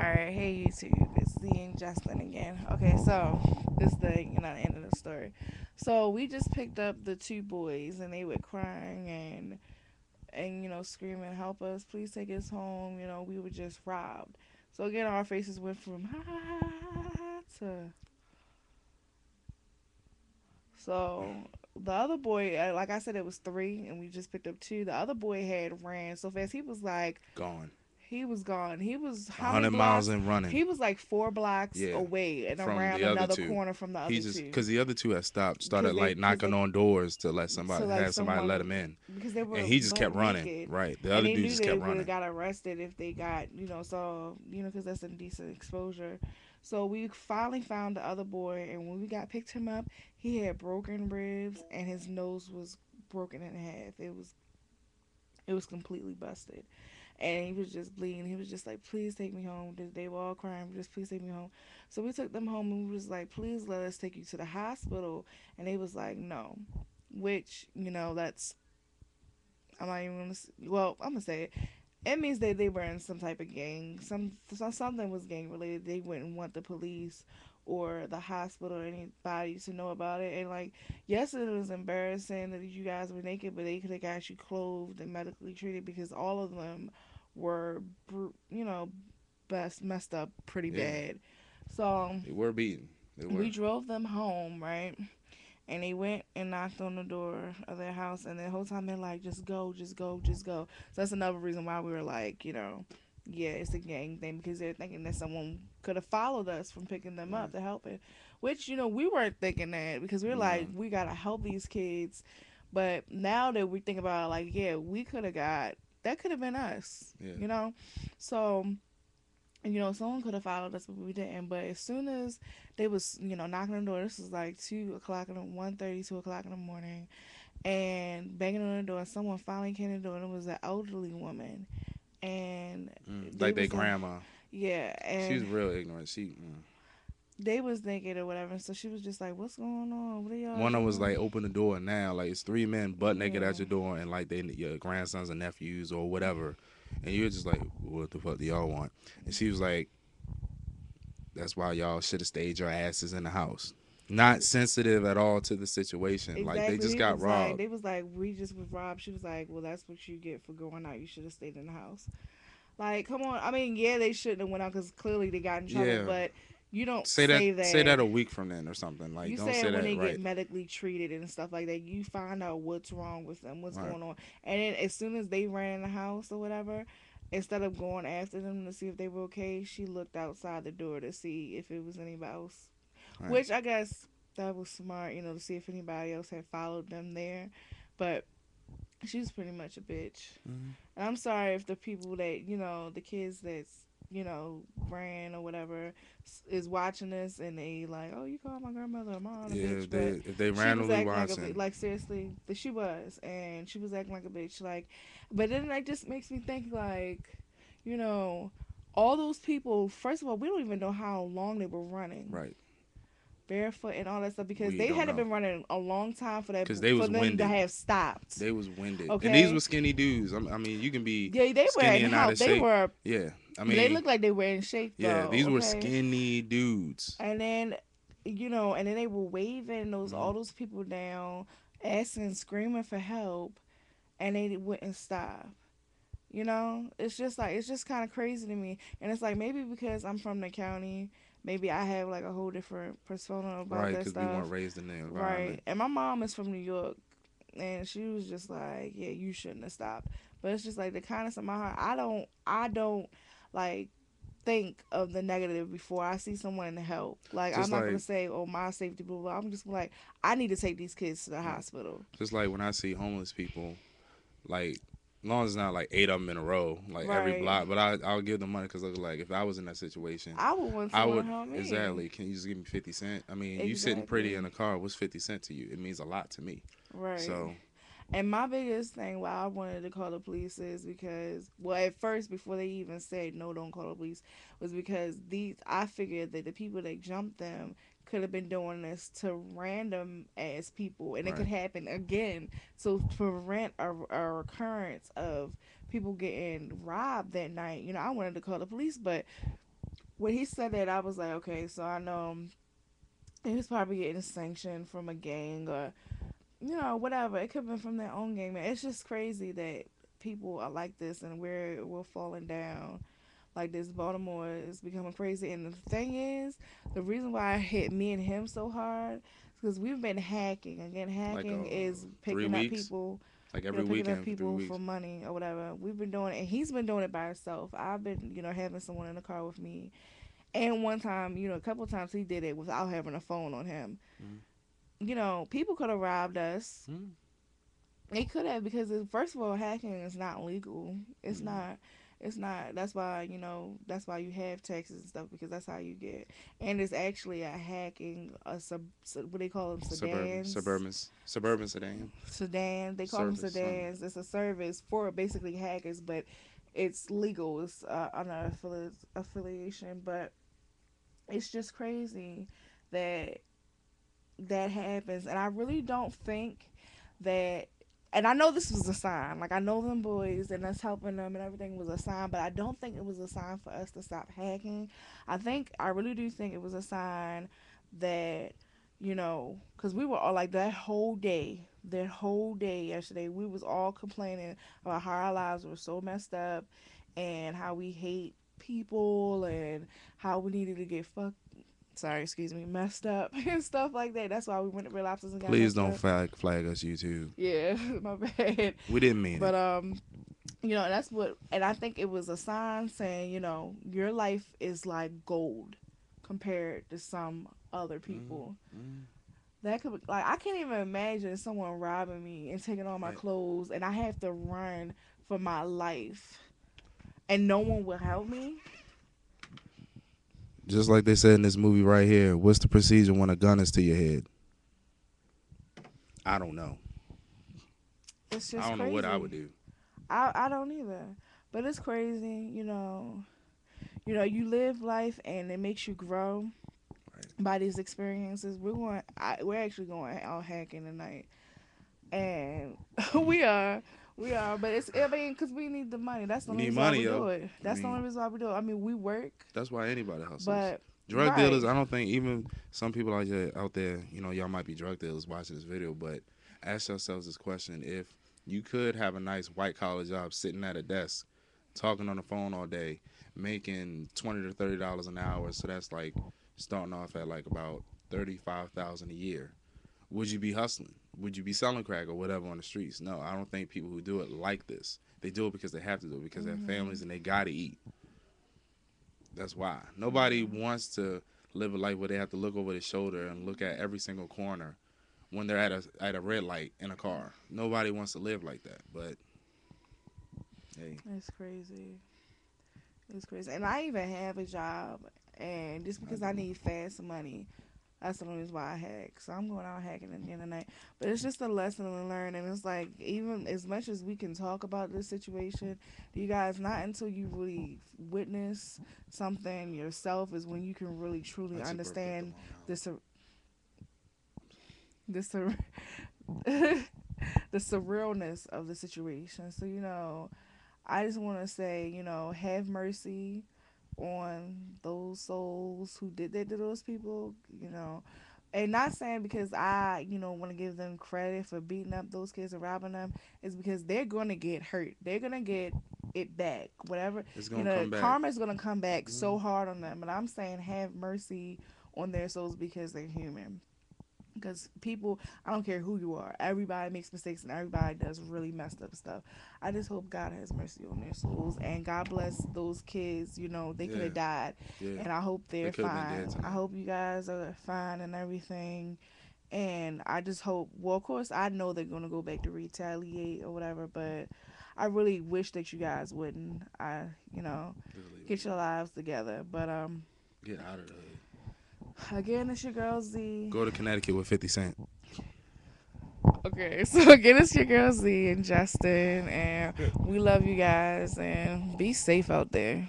Alright, hey YouTube, it's the and Justin again. Okay, so this is the end of the story. So we just picked up the two boys and they were crying and screaming, "Help us, please take us home." We were just robbed. So again, our faces went from ha ha ha ha ha ha to so the other boy, like I said, it was three, and we just picked up two. The other boy had ran so fast. He was like, Gone. he was gone. He was A how many hundred miles blocks? and running. He was like 4 blocks Yeah, away and from around the other another two. corner from the He other just two. because the other two had stopped, Cause started they, like cause knocking they, on doors to let to somebody like have somebody let someone, him in, because they and were he just butt kept running. naked, Right, the and other they dude knew just they kept would have running. got arrested if they got, so cause that's indecent exposure. So we finally found the other boy, and when we got picked him up, he had broken ribs and his nose was broken in half. It was completely busted, and he was just bleeding. He was just like, "Please take me home." They were all crying, "Just please take me home." So we took them home, and we was like, "Please let us take you to the hospital." And they was like, "No," which that's I'm not even gonna. Well, I'm gonna say it. It means that they were in some type of gang. Something was gang related. They wouldn't want the police or the hospital or anybody to know about it. And like, yes, it was embarrassing that you guys were naked, but they could have got you clothed and medically treated because all of them were, best messed up pretty Yeah, bad. So they were beaten. They we were. drove them home, right? And they went and knocked on the door of their house, and the whole time they're like, "Just go, just go, just go." So that's another reason why we were like, yeah, it's a gang thing, because they're thinking that someone could have followed us from picking them up Right. to help it, which we weren't thinking that, because we're No. like, we gotta help these kids. But now that we think about it, like, yeah, we could have got that, could have been us, Yeah. so someone could have followed us, but we didn't. But as soon as they was, knocking on the door, this was like 2 o'clock in the 1:30, 2 o'clock in the morning, and banging on the door. Someone finally came to the door, and it was an elderly woman, and they Like their was in, grandma. yeah, She was and real ignorant. they was naked or whatever. So she was just like, "What's going on? What are y'all One of them was doing?" like, open the door now. Like it's three men butt naked Yeah, at your door, and like they your grandsons and nephews or whatever, and you're just like, what the fuck do y'all want? And she was like, that's why y'all should have stayed your asses in the house. Not sensitive at all to the situation. Like they exactly. just He got was like, robbed. they was like, "We just was robbed." She was like, "Well, that's what you get for going out. You should have stayed in the house." Like, come on. I mean, yeah, they shouldn't have went out because clearly they got in trouble. Yeah. But you don't Say that say say that. that a week from then or something. Like You don't say say it when that they get right. medically treated and stuff like that. You find out what's wrong with them, what's Right. going on, and then as soon as they ran in the house or whatever, instead of going after them to see if they were okay, she looked outside the door to see if it was anybody else. Right. Which I guess that was smart, to see if anybody else had followed them there. But she's pretty much a bitch. Hmm. And I'm sorry if the people that, the kids that's, ran or whatever is watching this and they like, "Oh, you call my grandmother a mom, a Yeah, bitch." But if they she was randomly acting like a watching. bitch. Like, seriously, that she was. And she was acting like a bitch. Like, but then that just makes me think, like, you know, all those people, first of all, we don't even know how long they were running Right. barefoot and all that stuff, because We they don't had to know been running a long time for that, because they for was them to winded. have stopped. They was winded, and these Okay, were skinny dudes. I mean, you can be yeah, they were skinny in and out health. of shape. Yeah. I They mean, looked like they were in shape yeah, though. these were Okay, skinny dudes. and then and then they were waving Hmm. all those people down, asking, screaming for help, and they wouldn't stop. It's just like, it's just kind of crazy to me, and it's like, maybe because I'm from the county, maybe I have like a whole different persona about Right, that because we weren't stuff, raised in the right? environment. And my mom is from New York, and she was just like, "Yeah, you shouldn't have stopped." But it's just like the kindness of my heart. I don't like think of the negative before I see someone in help. Like, I'm Just not gonna like say, "Oh, my safety," blah blah. I'm just like, I need to take these kids to the right, hospital. just like when I see homeless people, like as long as it's not like eight of them in a row, like every Right. block. But I'll give them money because like if I was in that situation, I would want I someone to would help me. exactly. Can you just give me 50 cent? I mean, you sitting pretty in Exactly. a car. What's 50 cent to you? It means a lot to me. Right. So And my biggest thing why I wanted to call the police is because, well, at first, before they even said no, don't call the police, was because I figured that the people that jumped them could have been doing this to random ass people, and it could right, happen again. So to prevent a recurrence of people getting robbed that night, I wanted to call the police, but when he said that, I was like, okay, so I know he was probably getting sanctioned from a gang or whatever. It could have been from their own gang. Man, it's just crazy that people are like this and we're falling down like this. Baltimore is becoming crazy, and the thing is, the reason why it hit me and him so hard is because we've been hacking. Again, Like hacking is three picking up weeks, people, like every picking up weekend for three people for weeks. money or whatever. We've been doing it, and he's been doing it by himself. I've been, having someone in the car with me, and one time, a couple times he did it without having a phone on him. Mm-hmm. People could have robbed us. Mm-hmm. They could have, because first of all, hacking is not legal. It's Mm-hmm. not. It's not. That's why you have taxes and stuff, because that's how you get. And it's actually a hacking what they call them, Suburban sedan sedan. They call them service, something. sedans. It's a service for basically hackers, but it's legal. It's under affiliation, but it's just crazy that that happens. And I really don't think that, and I know this was a sign. Like, I know them boys and us helping them and everything was a sign, but I don't think it was a sign for us to stop hacking. I really do think it was a sign that, because we were all like, that whole day yesterday, we was all complaining about how our lives were so messed up and how we hate people and how we needed to get fucked, sorry, excuse me, messed up and stuff like that. That's why we went to Real Lobsters and got Please messed don't up. flag us, YouTube. Yeah, my bad. We didn't mean But it. that's what, and I think it was a sign saying, your life is like gold compared to some other people. Mm-hmm. That could be, like, I can't even imagine someone robbing me and taking all my Right. clothes, and I have to run for my life, and no one will help me. Just like they said in this movie right here. What's the procedure when a gun is to your head? I don't know. It's I just don't know what I would crazy. do. I don't either, but it's crazy. You live life and it makes you grow Right. by these experiences. We're actually going out hacking tonight, and we are, but it's, I mean, because we need the money. That's the We only need reason why money, we yo. do it. I That's the only mean, reason why we do it. I mean, we work, that's why anybody hustles. but Drug dealers, right. I don't think even some people out there, y'all might be drug dealers watching this video, but ask yourselves this question. If you could have a nice white collar job sitting at a desk, talking on the phone all day, making $20 to $30 an hour, so that's like starting off at like about 35,000 a year. Would you be hustling? Would you be selling crack or whatever on the streets? No, I don't think people who do it like this. They do it because they have to do it because they have Mhm. families and they gotta eat. That's why. Nobody Mhm. wants to live a life where they have to look over their shoulder and look at every single corner when they're at a red light in a car. Nobody wants to live like that. But hey, It's crazy. It's crazy, and I even have a job, and just I because I do. need fast money, that's the only reason why I hack. So I'm going out hacking at the end of the night. But it's just a lesson to learn. And it's like, even as much as we can talk about this situation, you guys, not until you really witness something yourself is when you can really truly I just burped up the understand Long the Island. the sur- the surrealness of the situation. So, I just want to say, have mercy on those souls who did that to those people, and not saying because I, want to give them credit for beating up those kids and robbing them, is because they're going to get hurt. They're going to get it back. Whatever, It's gonna come back. karma is going to come back Mm, so hard on them. And I'm saying have mercy on their souls because they're human. Because people, I don't care who you are, everybody makes mistakes and everybody does really messed up stuff. I just hope God has mercy on their souls and God bless those kids. They could yeah, have died, yeah. and I hope They they're could have been dead fine. I tonight. hope you guys are fine and everything. And I just hope, well, of course, I know they're going to go back to retaliate or whatever, but I really wish that you guys wouldn't. You know, Just leave it get your alone. lives together. But Get out of the hood. again, it's your girl Z. Go to Connecticut with 50 Cent. Okay, so again, it's your girl Z and Justin, and we love you guys, and be safe out there.